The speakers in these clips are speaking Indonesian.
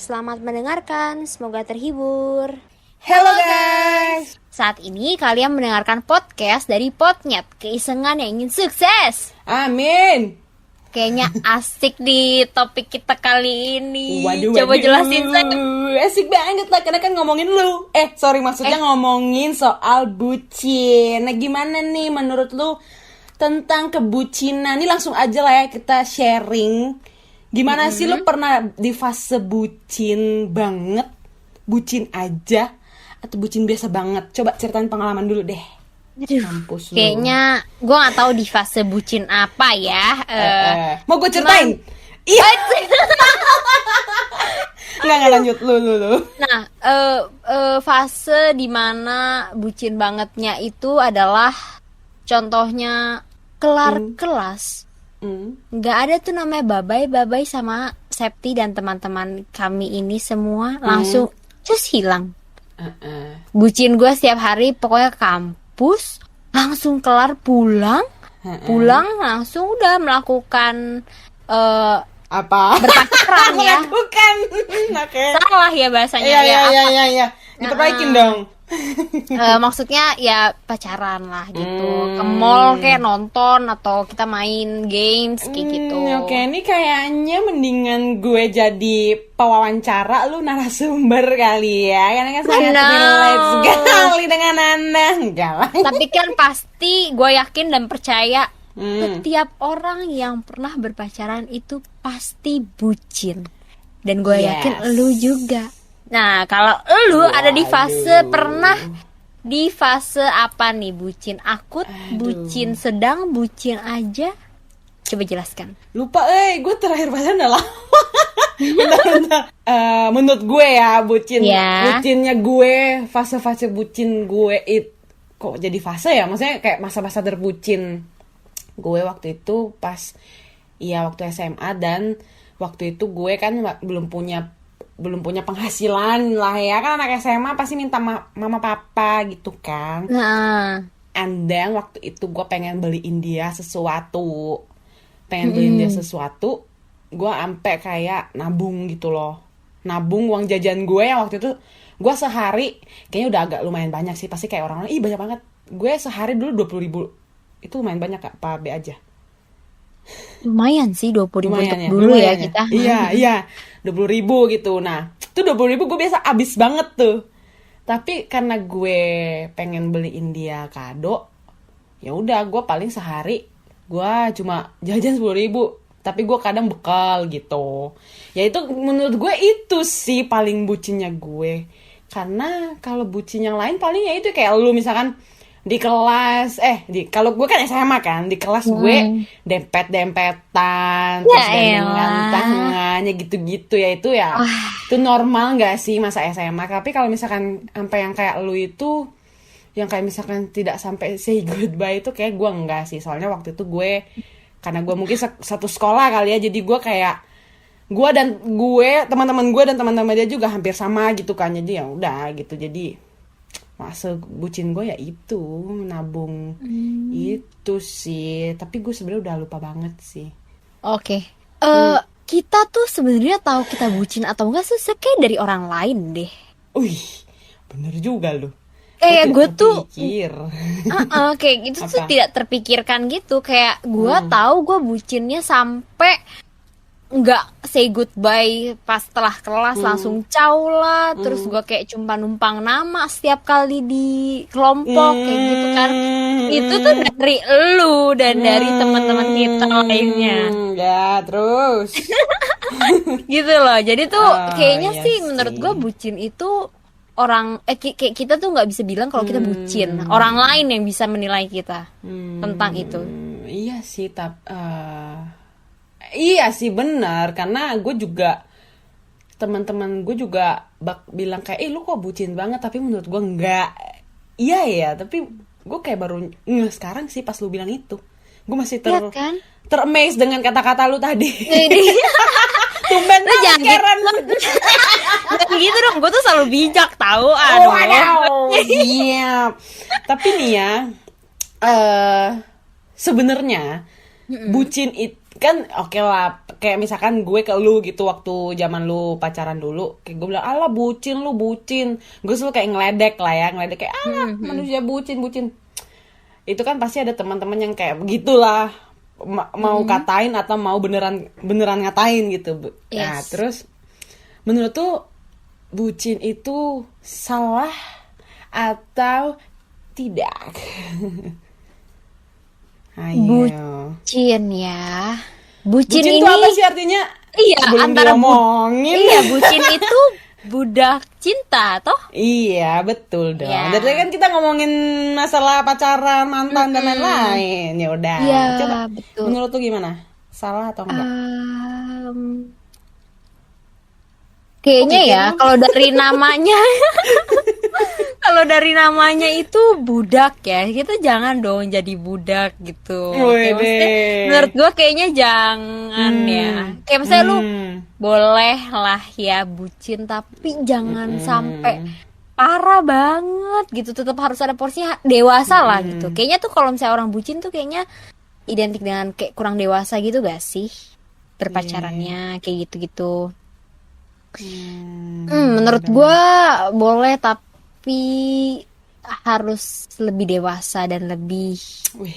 Selamat mendengarkan, semoga terhibur. Hello guys. Saat ini kalian mendengarkan podcast dari Podnyet, keisengan yang ingin sukses. Amin. Kayaknya asik di topik kita kali ini. Waduh, Coba jelasin saya. Asik banget lah, karena kan ngomongin lu. Maksudnya ngomongin soal bucin. Nah, gimana nih menurut lu tentang kebucinan? Ini langsung aja lah ya kita sharing. Gimana sih lu pernah di fase bucin banget? Bucin aja? Atau bucin biasa banget? Coba ceritain pengalaman dulu deh. Aduh, Mampus lu. kayaknya gue gak tahu di fase bucin apa ya. Mau gue ceritain? Iya. Nggak lanjut lu. Nah, fase dimana bucin bangetnya itu adalah contohnya kelar kelas. Nggak ada tuh namanya babai sama Septi dan teman-teman kami ini semua langsung just hilang. Bucin gue setiap hari pokoknya ke kampus, langsung kelar pulang langsung udah melakukan Apa? berpacaran ya. Bukan. Oke. Salah ya bahasanya Iya. Diperbaikin dong. Maksudnya ya pacaran lah gitu, ke mall kayak nonton atau kita main games kayak gitu. Oke, ini kayaknya mendingan gue jadi pewawancara, lu narasumber kali ya. Karena kan sangat relate sekali dengan Anda. Enggak lah. Tapi kan pasti gue yakin dan percaya setiap orang yang pernah berpacaran itu pasti bucin. Dan gue yakin lu juga. Nah, kalau lu ada di fase pernah di fase apa nih? Bucin akut, bucin sedang, bucin aja? Coba jelaskan. Lupa, gue terakhir pacaran udah lama. Bentar. Menurut gue ya, bucinnya gue, fase-fase bucin gue kok jadi fase ya? Maksudnya kayak masa-masa terbucin gue waktu itu pas waktu SMA, dan waktu itu gue kan belum punya penghasilan lah ya, kan anak SMA pasti minta mama papa gitu kan. And then waktu itu gue pengen beliin dia sesuatu, gue ampe kayak nabung gitu loh, nabung uang jajan gue yang waktu itu gue sehari kayaknya udah agak lumayan banyak sih, pasti kayak orang-orang banyak banget. Gue sehari dulu 20.000, itu lumayan banyak Kak, apa B aja? Lumayan sih 20.000 untuk ya, dulu ya kita. Iya 20.000 gitu. Nah itu 20.000 gue biasa abis banget tuh. Tapi karena gue pengen beliin dia kado, ya udah gue paling sehari gue cuma jajan 10.000. Tapi gue kadang bekal gitu. Ya itu menurut gue itu sih paling bucinnya gue. Karena kalau bucin yang lain paling ya itu kayak lu misalkan di kelas, kalau gue kan SMA kan, di kelas gue dempet-dempetan, terus gandengan tangannya gitu-gitu ya, itu itu normal nggak sih masa SMA. Tapi kalau misalkan sampai yang kayak lu itu, yang kayak misalkan tidak sampai say goodbye, itu kayak gue enggak sih. Soalnya waktu itu gue, karena gue mungkin satu sekolah kali ya, jadi gue kayak teman-teman gue dan teman-teman dia juga hampir sama gitu kan, jadi ya udah gitu. Jadi masa bucin gue ya itu nabung itu sih. Tapi gue sebenarnya udah lupa banget sih. Oke. Kita tuh sebenarnya tahu kita bucin atau enggak sih kayak dari orang lain deh. Bener juga lu. Kayak gue tuh kayak gitu tuh Apa? tidak terpikirkan gitu. Kayak gue tahu gue bucinnya sampai nggak say goodbye pas setelah kelas langsung caw lah. Terus gue kayak cuma numpang nama setiap kali di kelompok kayak gitu kan. Itu tuh dari elu dan dari teman-teman kita lainnya. Ya terus Gitu loh. Jadi tuh kayaknya iya sih menurut gue bucin itu orang kayak kita tuh nggak bisa bilang kalau kita bucin. Orang lain yang bisa menilai kita tentang itu. Iya sih, iya sih benar, karena gue juga teman-teman gue juga bilang kayak lu kok bucin banget, tapi menurut gue enggak. Iya ya, tapi gue kayak baru sekarang sih pas lu bilang itu. Gue masih ter-amaze dengan kata-kata lu tadi. Tumben lu jangan jangan gitu dong, gue tuh selalu bijak tahu. Iya. Tapi nih ya, sebenarnya bucin itu kan oke lah, kayak misalkan gue ke lu gitu waktu zaman lu pacaran dulu, kayak gue bilang alah bucin lu bucin, gue selalu kayak ngeledek lah ya, ngeledek kayak alah manusia bucin. Itu kan pasti ada teman-teman yang kayak begitulah, mau katain atau mau beneran ngatain gitu. Yes. Nah terus menurut tuh bucin itu salah atau tidak? Ayo. Bucin ya. Bucin Bucin ini itu apa sih artinya? iya Sebelum antara diomongin. iya bucin itu budak cinta toh? Iya betul dong. Ya. Dari tadi kan kita ngomongin masalah pacaran, mantan dan lain-lain. Ya udah. Iya, Coba betul. menurut tuh gimana? Salah atau enggak? Kayaknya Oh, ya gitu. kalau dari namanya kalau dari namanya itu budak ya, kita jangan dong jadi budak gitu. Kayak maksudnya, Wede. menurut gua kayaknya jangan ya. Kayak misalnya lu boleh lah ya bucin tapi jangan sampai parah banget gitu. Tetap harus ada porsinya dewasa lah gitu. Kayaknya tuh kalau misalnya orang bucin tuh kayaknya identik dengan kayak kurang dewasa gitu gak sih? Berpacarannya kayak gitu-gitu. Menurut gua boleh tapi harus lebih dewasa dan lebih Wih.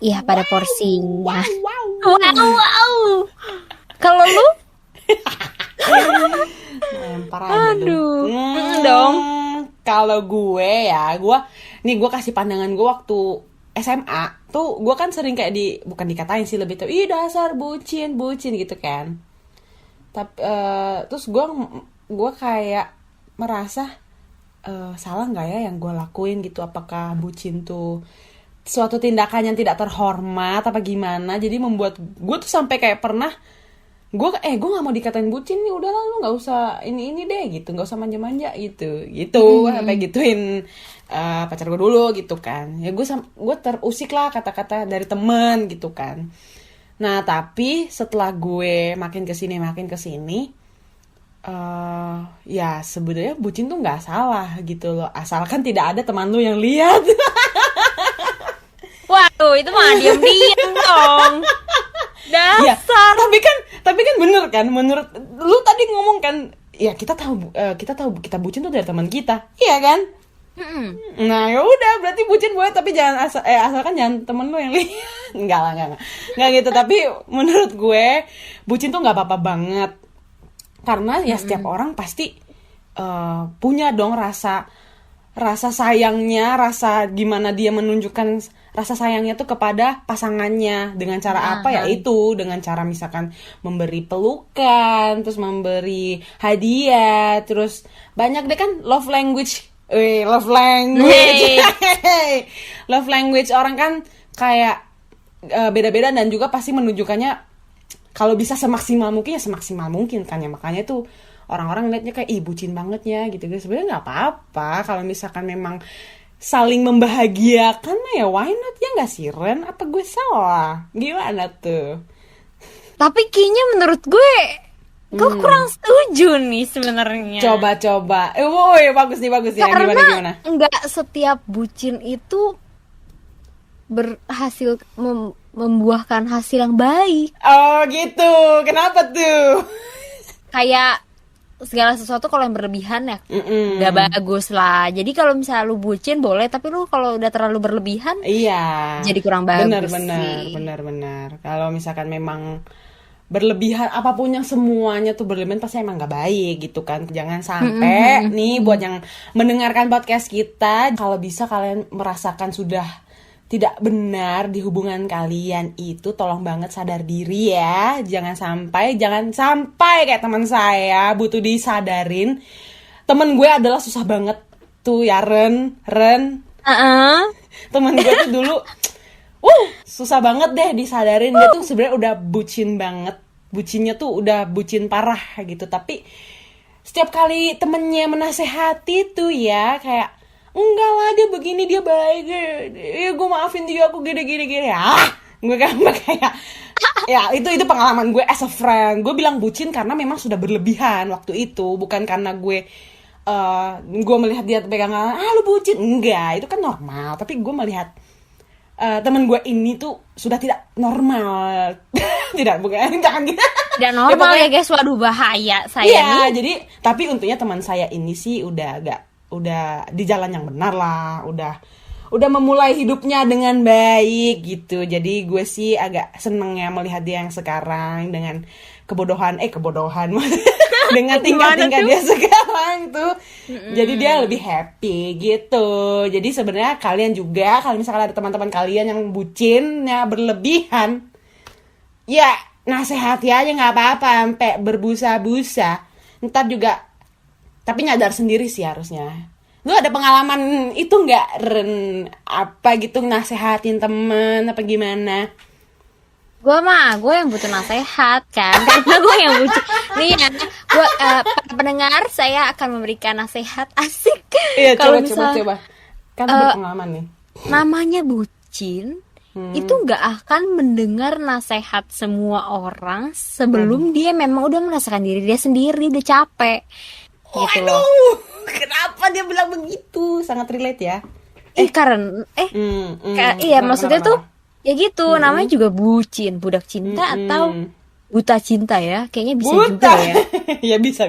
iya pada porsinya. Wow. Wow. Kalau lu? Lempar aja Aduh. dong. Dong. Kalau gue ya, gue kasih pandangan gue waktu SMA tuh, gue kan sering kayak bukan dikatain sih, lebih tuh, ih dasar bucin gitu kan. Tapi terus gue kayak merasa salah nggak ya yang gue lakuin gitu, apakah bucin tuh suatu tindakan yang tidak terhormat apa gimana, jadi membuat gue tuh sampai kayak pernah gue nggak mau dikatain bucin nih, udahlah lu nggak usah ini deh gitu, nggak usah manja-manja gitu sampai gituin pacar gue dulu gitu kan. Ya gue terusik lah kata-kata dari temen gitu kan. Nah tapi setelah gue makin kesini ya sebenarnya bucin tuh nggak salah gitu loh, asalkan tidak ada teman lu yang lihat. Waduh, itu mah diam-diam dong. Dasar. Ya, tapi kan bener kan, menurut lu tadi ngomong kan, ya kita tahu kita bucin tuh dari teman kita, iya kan? Nah ya udah, berarti bucin boleh tapi jangan asalkan jangan temen lu yang lihat. Enggak gitu. Tapi menurut gue bucin tuh nggak apa-apa banget, karena ya setiap orang pasti punya dong rasa sayangnya, rasa gimana dia menunjukkan rasa sayangnya tuh kepada pasangannya dengan cara apa ya, itu dengan cara misalkan memberi pelukan, terus memberi hadiah, terus banyak deh kan love language. Love language orang kan kayak beda-beda, dan juga pasti menunjukkannya kalau bisa semaksimal mungkin kan ya. Makanya tuh orang-orang liatnya kayak ih bucin banget ya gitu. Sebenarnya nggak apa-apa kalau misalkan memang saling membahagiakan mah ya, why not ya nggak sih Ren? Apa gue salah? Gimana tuh? Tapi kayaknya menurut gue kurang setuju nih sebenarnya. Coba. Woi, bagus nih. Karena Gimana? nggak setiap bucin itu berhasil membuahkan hasil yang baik. Oh gitu. Kenapa tuh? Kayak segala sesuatu kalau yang berlebihan ya nggak bagus lah. Jadi kalau misalnya lu bucin boleh, tapi lu kalau udah terlalu berlebihan iya, jadi kurang bagus. Benar. Kalau misalkan memang berlebihan apapun, yang semuanya tuh berlebihan pasti emang nggak baik gitu kan. Jangan sampai nih buat yang mendengarkan podcast kita, kalau bisa kalian merasakan sudah tidak benar di hubungan kalian itu, tolong banget sadar diri ya. Jangan sampai kayak teman saya butuh disadarin. Temen gue adalah susah banget tuh ya Ren. Temen gue tuh dulu susah banget deh disadarin. Dia tuh sebenarnya udah bucin banget, bucinnya tuh udah bucin parah gitu. Tapi setiap kali temennya menasehati tuh ya kayak, enggak lah dia begini, dia baik ya, gue maafin dia, aku gini gue kan kayak ya itu pengalaman gue as a friend. Gue bilang bucin karena memang sudah berlebihan waktu itu, bukan karena gue melihat dia pegangan lu bucin, enggak, itu kan normal. Tapi gue melihat temen gue ini tuh sudah tidak normal. Tidak, bukan, jangan gitu. Dan normal ya guys, waduh bahaya saya Iya, nih. jadi tapi untungnya teman saya ini sih udah di jalan yang benar lah, udah memulai hidupnya dengan baik gitu. Jadi gue sih agak seneng ya melihat dia yang sekarang dengan kebodohan dengan tingkah-tingkah dia sekarang tuh. Jadi dia lebih happy gitu. Jadi sebenarnya kalian juga kalau misalkan ada teman-teman kalian yang bucinnya berlebihan, ya nasehati aja nggak apa-apa sampai berbusa-busa. Ntar juga, tapi nyadar sendiri sih harusnya. Lu ada pengalaman itu nggak, Ren? Apa gitu nasehatin temen apa gimana? Gue yang butuh nasehat kan, karena gue yang butuh. Nih ya, gue pendengar, saya akan memberikan nasehat asik. Iya, Kalau coba. Kan berpengalaman nih. Namanya bucin, itu nggak akan mendengar nasehat semua orang sebelum dia memang udah merasakan diri dia sendiri, udah capek. Gitu loh. Aduh, kenapa dia bilang begitu? Sangat relate ya. Iya, maksudnya tuh ya gitu, namanya juga bucin, budak cinta atau buta cinta ya, kayaknya bisa juga ya. Ya bisa.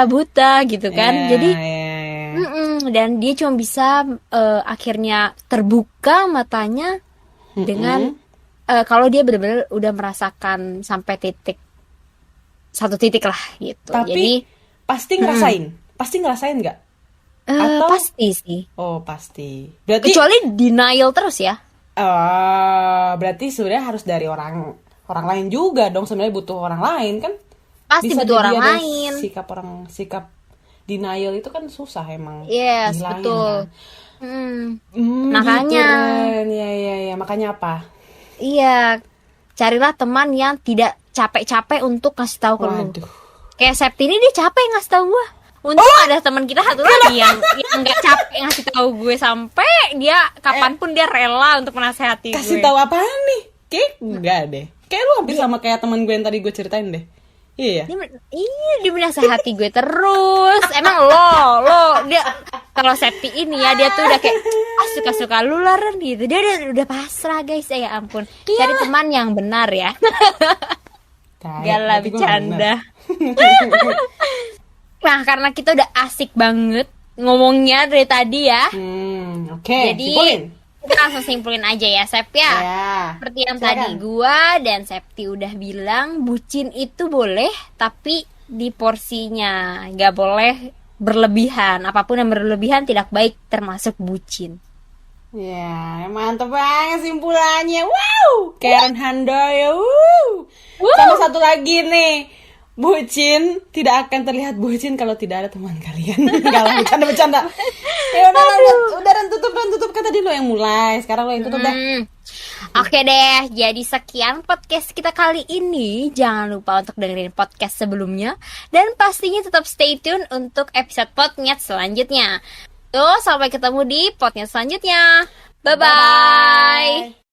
Buta gitu kan. Jadi yeah. dan dia cuma bisa akhirnya terbuka matanya dengan kalau dia benar-benar udah merasakan sampai satu titik lah gitu. Tapi jadi pasti ngerasain nggak? Atau pasti sih. Oh pasti. Berarti Kecuali denial terus ya. Berarti sebenarnya harus dari orang lain juga dong, sebenarnya butuh orang lain kan? Pasti Bisa butuh jadi orang ada lain. Sikap denial itu kan susah emang. Yes, dihilangin, betul. Kan? Makanya. Gitu, ya. Makanya apa? Iya, carilah teman yang tidak capek-capek untuk kasih tahu ke lu. Waduh. Kayak Septi ini dia capek ngasih tahu gue. Untung ada teman kita satu lagi yang nggak capek ngasih tahu gue, sampai dia kapanpun dia rela untuk menasehati gue. Kasih tahu apaan nih? Kayak enggak deh. Kayak lu hampir sama kayak teman gue yang tadi gue ceritain deh. Iya. Dia menasehati gue terus. Emang lo dia kalau Septi ini ya, dia tuh udah kayak suka-suka lu lah Ren gitu. Dia udah pasrah guys, ya ampun. Cari teman yang benar ya. Galah bercanda. Nah, karena kita udah asik banget ngomongnya dari tadi ya. Oke. Jadi simpulin. kita langsung simpulin aja ya, Sep ya. Seperti yang tadi gua dan Septi udah bilang, bucin itu boleh tapi di porsinya, nggak boleh berlebihan. Apapun yang berlebihan tidak baik, termasuk bucin. Ya, mantap banget simpulannya. Wow, Karen Handoyo. Sama satu lagi nih, bucin tidak akan terlihat bucin kalau tidak ada teman kalian. Kalau bercanda. Ya udah tutup kan tadi lo yang mulai, sekarang lo yang tutup deh. Oke deh, jadi sekian podcast kita kali ini. Jangan lupa untuk dengerin podcast sebelumnya dan pastinya tetap stay tune untuk episode podcast selanjutnya. Tuh, sampai ketemu di podcast selanjutnya. Bye-bye.